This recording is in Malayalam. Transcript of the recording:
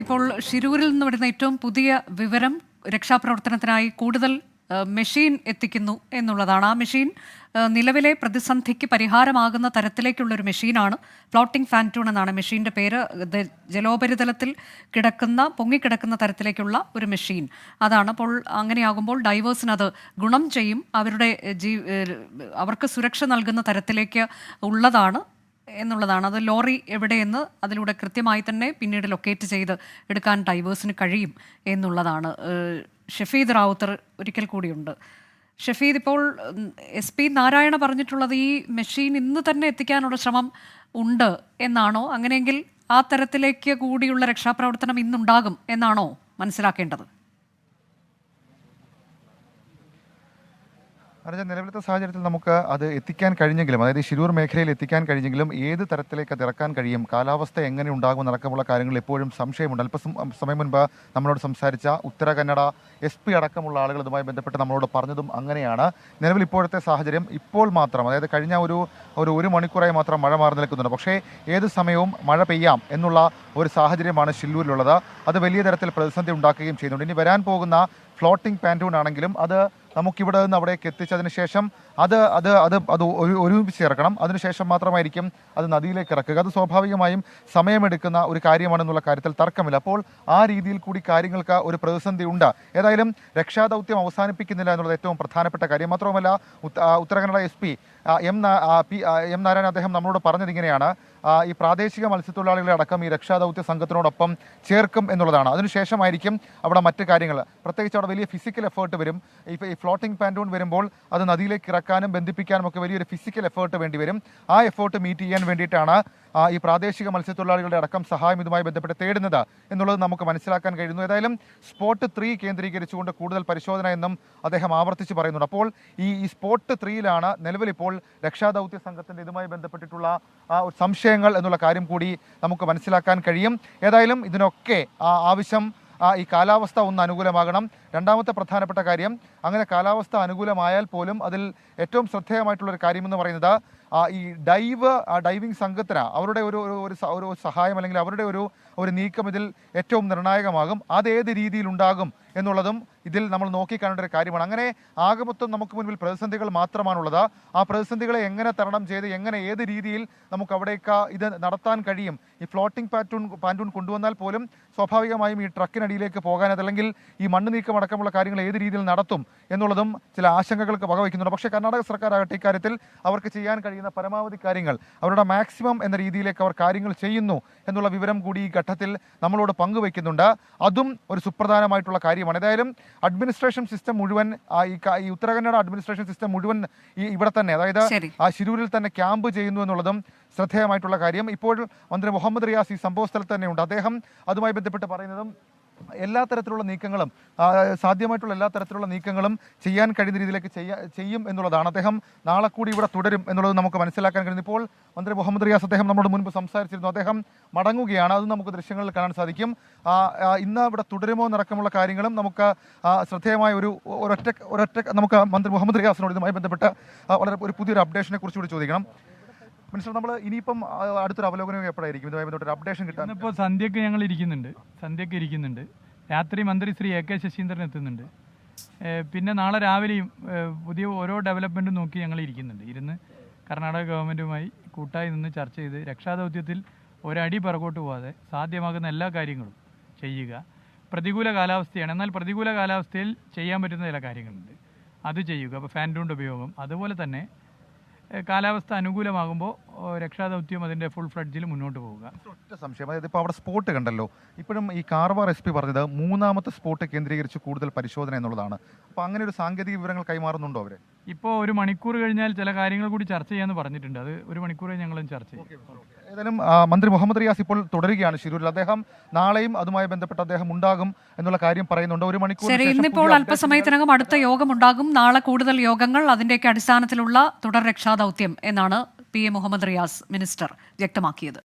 ഇപ്പോൾ ഷിരൂരിൽ നിന്ന് വരുന്ന ഏറ്റവും പുതിയ വിവരം രക്ഷാപ്രവർത്തനത്തിനായി കൂടുതൽ മെഷീൻ എത്തിക്കുന്നു എന്നുള്ളതാണ്. ആ മെഷീൻ നിലവിലെ പ്രതിസന്ധിക്ക് പരിഹാരമാകുന്ന തരത്തിലേക്കുള്ളൊരു മെഷീനാണ്. ഫ്ലോട്ടിംഗ് ഫാൻറ്റൂൺ എന്നാണ് മെഷീൻ്റെ പേര്. ജലോപരിതലത്തിൽ പൊങ്ങിക്കിടക്കുന്ന തരത്തിലേക്കുള്ള ഒരു മെഷീൻ അതാണ്. അപ്പോൾ അങ്ങനെയാകുമ്പോൾ ഡൈവേഴ്സിന് അത് ഗുണം ചെയ്യും. അവർക്ക് സുരക്ഷ നൽകുന്ന തരത്തിലേക്ക് ഉള്ളതാണ് എന്നുള്ളതാണ്. അത് ലോറി എവിടെയെന്ന് അതിലൂടെ കൃത്യമായി തന്നെ പിന്നീട് ലൊക്കേറ്റ് ചെയ്ത് എടുക്കാൻ ഡൈവേഴ്സിന് കഴിയും എന്നുള്ളതാണ്. ഷഫീദ് റാവുത്തർ ഒരിക്കൽ കൂടിയുണ്ട്. ഷഫീദ്, ഇപ്പോൾ SP നാരായണ പറഞ്ഞിട്ടുള്ളത് ഈ മെഷീൻ ഇന്ന് തന്നെ എത്തിക്കാനുള്ള ശ്രമം ഉണ്ട് എന്നാണോ? അങ്ങനെയെങ്കിൽ ആ തരത്തിലേക്ക് കൂടിയുള്ള രക്ഷാപ്രവർത്തനം ഇന്നുണ്ടാകും എന്നാണോ മനസ്സിലാക്കേണ്ടത്? നിലവിലത്തെ സാഹചര്യത്തിൽ നമുക്ക് അത് എത്തിക്കാൻ കഴിഞ്ഞെങ്കിലും, അതായത് ഷിരൂർ മേഖലയിൽ എത്തിക്കാൻ കഴിഞ്ഞെങ്കിലും ഏത് തരത്തിലേക്ക് അത് ഇറക്കാൻ കഴിയും, കാലാവസ്ഥ എങ്ങനെ ഉണ്ടാകുമെന്നടക്കമുള്ള കാര്യങ്ങൾ എപ്പോഴും സംശയമുണ്ട്. സമയം മുൻപ് നമ്മളോട് സംസാരിച്ച ഉത്തര കന്നഡ SP അടക്കമുള്ള ആളുകൾ ഇതുമായി ബന്ധപ്പെട്ട് നമ്മളോട് പറഞ്ഞതും അങ്ങനെയാണ്. നിലവിൽ ഇപ്പോഴത്തെ സാഹചര്യം ഇപ്പോൾ മാത്രം, അതായത് കഴിഞ്ഞ ഒരു മണിക്കൂറായി മാത്രം മഴ മാറി നിൽക്കുന്നുണ്ട്. പക്ഷേ ഏത് സമയവും മഴ പെയ്യാം എന്നുള്ള ഒരു സാഹചര്യമാണ് ഷില്ലൂരിലുള്ളത്. അത് വലിയ തരത്തിൽ പ്രതിസന്ധി ഉണ്ടാക്കുകയും ചെയ്യുന്നുണ്ട്. ഇനി വരാൻ പോകുന്ന ഫ്ലോട്ടിംഗ് പാൻറ്റൂൺ ആണെങ്കിലും അത് നമുക്കിവിടെ നിന്ന് അവിടേക്ക് എത്തിച്ചതിന് ശേഷം അത് ഒരുമിച്ച് ഇറക്കണം. അതിനുശേഷം മാത്രമായിരിക്കും അത് നദിയിലേക്ക് ഇറക്കുക. അത് സ്വാഭാവികമായും സമയമെടുക്കുന്ന ഒരു കാര്യമാണെന്നുള്ള കാര്യത്തിൽ തർക്കമില്ല. അപ്പോൾ ആ രീതിയിൽ കൂടി കാര്യങ്ങൾക്ക് ഒരു പ്രതിസന്ധി ഉണ്ട്. ഏതായാലും രക്ഷാദൗത്യം അവസാനിപ്പിക്കുന്നില്ല എന്നുള്ളത് ഏറ്റവും പ്രധാനപ്പെട്ട കാര്യം. മാത്രവുമല്ല, ഉത്തരകന്നഡ SP എം നാരായണൻ അദ്ദേഹം നമ്മളോട് പറഞ്ഞത് ഇങ്ങനെയാണ്: ഈ പ്രാദേശിക മത്സ്യത്തൊഴിലാളികളെ അടക്കം ഈ രക്ഷാദൗത്യ സംഘത്തിനോടൊപ്പം ചേർക്കും എന്നുള്ളതാണ്. അതിനുശേഷമായിരിക്കും അവിടെ മറ്റു കാര്യങ്ങൾ, പ്രത്യേകിച്ച് അവിടെ വലിയ ഫിസിക്കൽ എഫേർട്ട് വരും. ഈ ഫ്ലോട്ടിംഗ് പാൻറ്റൂൺ വരുമ്പോൾ അത് നദിയിലേക്ക് ഇറക്കാനും ബന്ധിപ്പിക്കാനും ഒക്കെ വലിയൊരു ഫിസിക്കൽ എഫേർട്ട് വേണ്ടി വരും. ആ എഫേർട്ട് മീറ്റ് ചെയ്യാൻ വേണ്ടിയിട്ടാണ് ഈ പ്രാദേശിക മത്സ്യത്തൊഴിലാളികളുടെ അടക്കം സഹായം ഇതുമായി ബന്ധപ്പെട്ട് തേടുന്നത് എന്നുള്ളത് നമുക്ക് മനസ്സിലാക്കാൻ കഴിയുന്നു. ഏതായാലും സ്പോട്ട് 3 കേന്ദ്രീകരിച്ചുകൊണ്ട് കൂടുതൽ പരിശോധന എന്നും അദ്ദേഹം ആവർത്തിച്ച് പറയുന്നുണ്ട്. അപ്പോൾ ഈ സ്പോട്ട് 3-ലാണ് നിലവിലിപ്പോൾ രക്ഷാദൗത്യ സംഘത്തിൻ്റെ ഇതുമായി ബന്ധപ്പെട്ടിട്ടുള്ള സംശയങ്ങൾ എന്നുള്ള കാര്യം കൂടി നമുക്ക് മനസ്സിലാക്കാൻ കഴിയും. ഏതായാലും ഇതിനൊക്കെ ആവശ്യം ഈ കാലാവസ്ഥ ഒന്ന് അനുകൂലമാകണം. രണ്ടാമത്തെ പ്രധാനപ്പെട്ട കാര്യം, അങ്ങനെ കാലാവസ്ഥ അനുകൂലമായാൽ പോലും അതിൽ ഏറ്റവും ശ്രദ്ധേയമായിട്ടുള്ളൊരു കാര്യമെന്ന് പറയുന്നത് ഈ ഡൈവിംഗ് സംഘത്തിന് അവരുടെ ഒരു സഹായം അല്ലെങ്കിൽ അവരുടെ ഒരു നീക്കം ഇതിൽ ഏറ്റവും നിർണായകമാകും. അതേത് രീതിയിലുണ്ടാകും എന്നുള്ളതും ഇതിൽ നമ്മൾ നോക്കിക്കാണേണ്ട ഒരു കാര്യമാണ്. അങ്ങനെ ആകെ മൊത്തം നമുക്ക് മുൻപിൽ പ്രതിസന്ധികൾ മാത്രമാണുള്ളത്. ആ പ്രതിസന്ധികളെ എങ്ങനെ തരണം ചെയ്ത് ഏത് രീതിയിൽ നമുക്ക് അവിടേക്ക് ഇത് നടത്താൻ കഴിയും. ഈ ഫ്ലോട്ടിംഗ് പാൻറ്റൂൺ കൊണ്ടുവന്നാൽ പോലും സ്വാഭാവികമായും ഈ ട്രക്കിനടിയിലേക്ക് പോകാൻ, അതല്ലെങ്കിൽ ഈ മണ്ണ് നീക്കം അടക്കമുള്ള കാര്യങ്ങൾ ഏത് രീതിയിൽ നടത്തും എന്നുള്ളതും ചില ആശങ്കകൾക്ക് വകവയ്ക്കുന്നുണ്ട്. പക്ഷേ കർണാടക സർക്കാർ ആകട്ടെ ഇക്കാര്യത്തിൽ അവർക്ക് ചെയ്യാൻ കഴിയുന്ന പരമാവധി കാര്യങ്ങൾ, അവരുടെ മാക്സിമം എന്ന രീതിയിലേക്ക് അവർ കാര്യങ്ങൾ ചെയ്യുന്നു എന്നുള്ള വിവരം കൂടി ഈ ഘട്ടത്തിൽ നമ്മളോട് പങ്കുവയ്ക്കുന്നുണ്ട്. അതും ഒരു സുപ്രധാനമായിട്ടുള്ള കാര്യമാണ്. ഏതായാലും അഡ്മിനിസ്ട്രേഷൻ സിസ്റ്റം മുഴുവൻ, ഈ ഉത്തര കന്നഡ അഡ്മിനിസ്ട്രേഷൻ സിസ്റ്റം മുഴുവൻ ഇവിടെ തന്നെ, അതായത് ഷിരൂരിൽ തന്നെ ക്യാമ്പ് ചെയ്യുന്നു എന്നുള്ളതും ശ്രദ്ധേയമായിട്ടുള്ള കാര്യം. ഇപ്പോൾ മന്ത്രി മുഹമ്മദ് റിയാസ് ഈ സംഭവ സ്ഥലത്ത് തന്നെയുണ്ട്. അദ്ദേഹം അതുമായി ബന്ധപ്പെട്ട് പറയുന്നതും എല്ലാ തരത്തിലുള്ള നീക്കങ്ങളും, സാധ്യമായിട്ടുള്ള എല്ലാ തരത്തിലുള്ള നീക്കങ്ങളും ചെയ്യാൻ കഴിയുന്ന രീതിയിലേക്ക് ചെയ്യും എന്നുള്ളതാണ്. അദ്ദേഹം നാളെ കൂടി ഇവിടെ തുടരും എന്നുള്ളത് നമുക്ക് മനസ്സിലാക്കാൻ കഴിയുന്നു. ഇപ്പോൾ മന്ത്രി മുഹമ്മദ് റിയാസ് അദ്ദേഹം നമ്മോട് മുൻപ് സംസാരിച്ചിരുന്നു. അദ്ദേഹം മടങ്ങുകയാണ്. അത് നമുക്ക് ദൃശ്യങ്ങളിൽ കാണാൻ സാധിക്കും. ഇന്ന് ഇവിടെ തുടരുമോ എന്നടക്കമുള്ള കാര്യങ്ങളും നമുക്ക് ശ്രദ്ധേയമായ ഒരൊറ്റ നമുക്ക് മന്ത്രി മുഹമ്മദ് റിയാസിനോട് ഇതുമായി ബന്ധപ്പെട്ട് ഒരു പുതിയൊരു അപ്ഡേഷനെ കുറിച്ച് കൂടി ചോദിക്കണം. മിനിസ്റ്റർ, നമ്മൾ ഇനിയിപ്പം അടുത്തൊരു അവലോകനം എപ്പോഴായിരിക്കും ഇതുമായി ബന്ധപ്പെട്ട അപ്ഡേഷൻ കിട്ടാൻ? ഇപ്പോൾ സന്ധ്യയ്ക്ക് ഞങ്ങൾ ഇരിക്കുന്നുണ്ട്. രാത്രി മന്ത്രി ശ്രീ AK ശശീന്ദ്രൻ എത്തുന്നുണ്ട്. പിന്നെ നാളെ രാവിലെയും പുതിയ ഓരോ ഡെവലപ്മെൻറ്റും നോക്കി ഞങ്ങൾ ഇരുന്ന് കർണാടക ഗവൺമെൻറ്റുമായി കൂട്ടായി നിന്ന് ചർച്ച ചെയ്ത് രക്ഷാദൗത്യത്തിൽ ഒരടി പിറകോട്ട് പോകാതെ സാധ്യമാകുന്ന എല്ലാ കാര്യങ്ങളും ചെയ്യുക. പ്രതികൂല കാലാവസ്ഥയാണ്, എന്നാൽ പ്രതികൂല കാലാവസ്ഥയിൽ ചെയ്യാൻ പറ്റുന്ന ചില കാര്യങ്ങളുണ്ട്, അത് ചെയ്യുക. അപ്പോൾ ഫാൻറ്റൂണിൻ്റെ ഉപയോഗം, അതുപോലെ തന്നെ കാലാവസ്ഥ അനുകൂലമാകുമ്പോൾ രക്ഷാദൗത്യം അതിൻ്റെ ഫുൾ ഫ്ലഡ്ജിൽ മുന്നോട്ട് പോവുക. ഒറ്റ സംശയം, അതായത് ഇപ്പോൾ അവിടെ സ്പോട്ട് കണ്ടല്ലോ, ഇപ്പോഴും ഈ കാർവാർ SP പറഞ്ഞത് 3ാമത്തെ സ്പോട്ട് കേന്ദ്രീകരിച്ച് കൂടുതൽ പരിശോധന എന്നുള്ളതാണ്. അപ്പോൾ അങ്ങനെ ഒരു സാങ്കേതിക വിവരങ്ങൾ കൈമാറുന്നുണ്ടോ അവർ? ഇപ്പോൾ 1 മണിക്കൂർ കഴിഞ്ഞാൽ ചില കാര്യങ്ങൾ കൂടി ചർച്ച ചെയ്യാമെന്ന് പറഞ്ഞിട്ടുണ്ട്. അത് 1 മണിക്കൂർ ഞങ്ങളും ചർച്ച ചെയ്യും. ഏതായാലും മന്ത്രി മുഹമ്മദ് റിയാസ് ഇപ്പോൾ തുടരുകയാണ് ഷിരൂരിൽ. അദ്ദേഹം നാളെയും അതുമായി ബന്ധപ്പെട്ട് അദ്ദേഹം ഉണ്ടാകും എന്നുള്ള കാര്യം പറയുന്നുണ്ട്. 1 മണിക്കൂർ. ഇന്നിപ്പോൾ അല്പസമയത്തിനകം അടുത്ത യോഗം ഉണ്ടാകും. നാളെ കൂടുതൽ യോഗങ്ങൾ, അതിന്റെയൊക്കെ അടിസ്ഥാനത്തിലുള്ള തുടർ രക്ഷാദൗത്യം എന്നാണ് PM മുഹമ്മദ് റിയാസ് മിനിസ്റ്റർ വ്യക്തമാക്കിയത്.